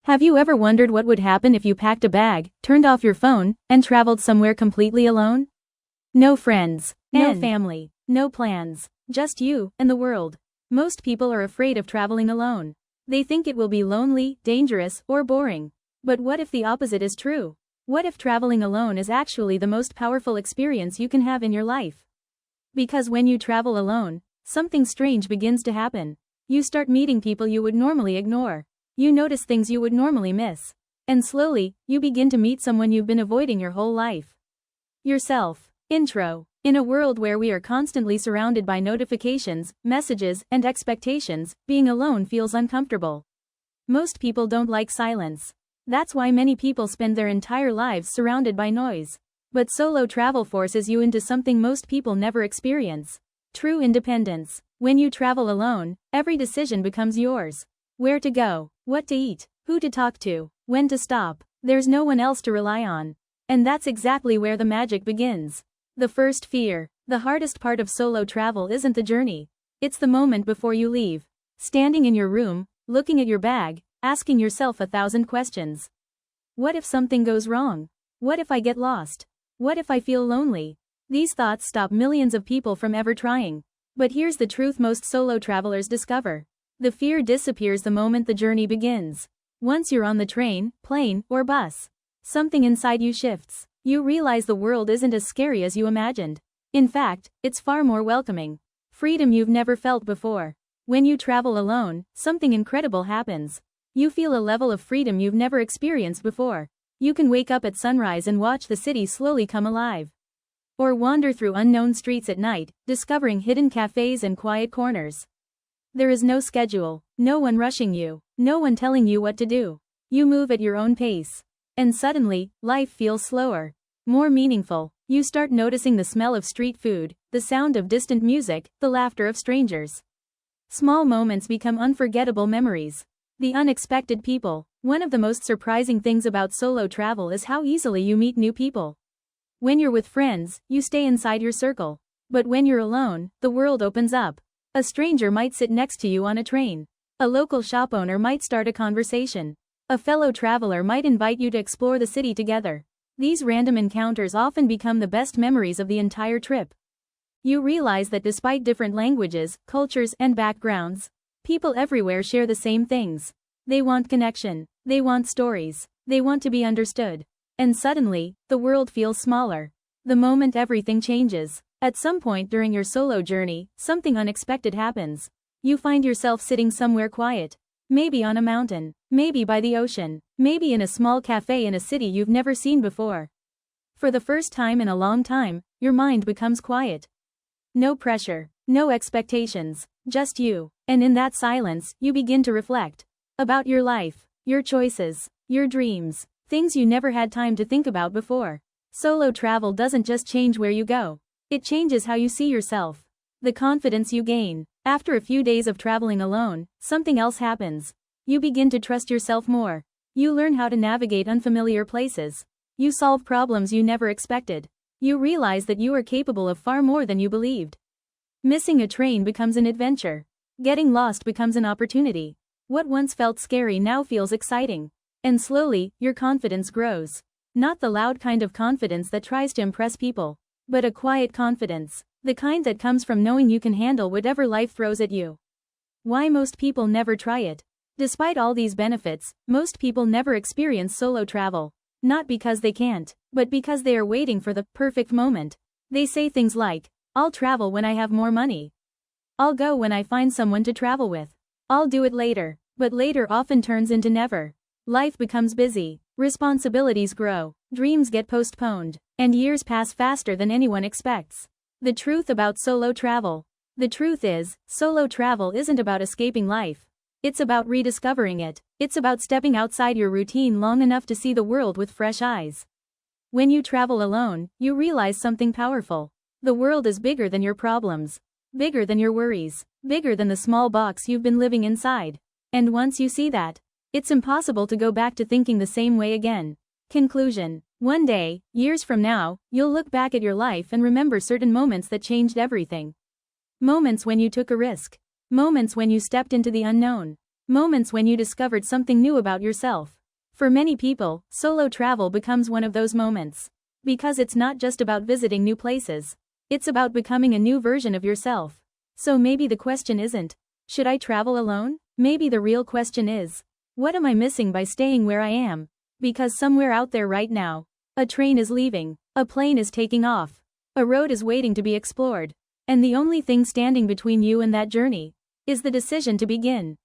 Have you ever wondered what would happen if you packed a bag, turned off your phone, and traveled somewhere completely alone? No friends, no family, no plans, just you and the world. Most people are afraid of traveling alone. They think it will be lonely, dangerous, or boring. But what if the opposite is true? What if traveling alone is actually the most powerful experience you can have in your life? Because when you travel alone, something strange begins to happen. You start meeting people you would normally ignore. You notice things you would normally miss. And slowly, you begin to meet someone you've been avoiding your whole life. Yourself. Intro. In a world where we are constantly surrounded by notifications, messages, and expectations, being alone feels uncomfortable. Most people don't like silence. That's why many people spend their entire lives surrounded by noise. But solo travel forces you into something most people never experience. True independence. When you travel alone, every decision becomes yours. Where to go, what to eat, who to talk to, when to stop. There's no one else to rely on. And that's exactly where the magic begins. The first fear. The hardest part of solo travel isn't the journey. It's the moment before you leave. Standing in your room, looking at your bag, asking yourself 1,000 questions. What if something goes wrong? What if I get lost? What if I feel lonely? These thoughts stop millions of people from ever trying. But here's the truth most solo travelers discover. The fear disappears the moment the journey begins. Once you're on the train, plane, or bus, something inside you shifts. You realize the world isn't as scary as you imagined. In fact, it's far more welcoming. Freedom you've never felt before. When you travel alone, something incredible happens. You feel a level of freedom you've never experienced before. You can wake up at sunrise and watch the city slowly come alive. Or wander through unknown streets at night, discovering hidden cafes and quiet corners. There is no schedule, no one rushing you, no one telling you what to do. You move at your own pace. And suddenly, life feels slower, more meaningful. You start noticing the smell of street food, the sound of distant music, the laughter of strangers. Small moments become unforgettable memories. The unexpected people. One of the most surprising things about solo travel is how easily you meet new people. When you're with friends, you stay inside your circle. But when you're alone, the world opens up. A stranger might sit next to you on a train. A local shop owner might start a conversation. A fellow traveler might invite you to explore the city together. These random encounters often become the best memories of the entire trip. You realize that despite different languages, cultures, and backgrounds, people everywhere share the same things. They want connection. They want stories. They want to be understood. And suddenly, the world feels smaller. The moment everything changes. At some point during your solo journey, something unexpected happens. You find yourself sitting somewhere quiet. Maybe on a mountain. Maybe by the ocean. Maybe in a small cafe in a city you've never seen before. For the first time in a long time, your mind becomes quiet. No pressure. No expectations. Just you. And in that silence, you begin to reflect. About your life. Your choices. Your dreams. Things you never had time to think about before. Solo travel doesn't just change where you go. It changes how you see yourself. The confidence you gain. After a few days of traveling alone, something else happens. You begin to trust yourself more. You learn how to navigate unfamiliar places. You solve problems you never expected. You realize that you are capable of far more than you believed. Missing a train becomes an adventure. Getting lost becomes an opportunity. What once felt scary now feels exciting. And slowly, your confidence grows. Not the loud kind of confidence that tries to impress people, but a quiet confidence. The kind that comes from knowing you can handle whatever life throws at you. Why most people never try it? Despite all these benefits, most people never experience solo travel. Not because they can't, but because they are waiting for the perfect moment. They say things like, I'll travel when I have more money. I'll go when I find someone to travel with. I'll do it later. But later often turns into never. Life becomes busy. Responsibilities grow. Dreams get postponed. And years pass faster than anyone expects. The truth about solo travel. The truth is, solo travel isn't about escaping life. It's about rediscovering it. It's about stepping outside your routine long enough to see the world with fresh eyes. When you travel alone, you realize something powerful. The world is bigger than your problems. Bigger than your worries. Bigger than the small box you've been living inside. And once you see that, it's impossible to go back to thinking the same way again. Conclusion. One day, years from now, you'll look back at your life and remember certain moments that changed everything. Moments when you took a risk. Moments when you stepped into the unknown. Moments when you discovered something new about yourself. For many people, solo travel becomes one of those moments. Because it's not just about visiting new places. It's about becoming a new version of yourself. So maybe the question isn't, should I travel alone? Maybe the real question is, what am I missing by staying where I am? Because somewhere out there right now, a train is leaving, a plane is taking off, a road is waiting to be explored. And the only thing standing between you and that journey is the decision to begin.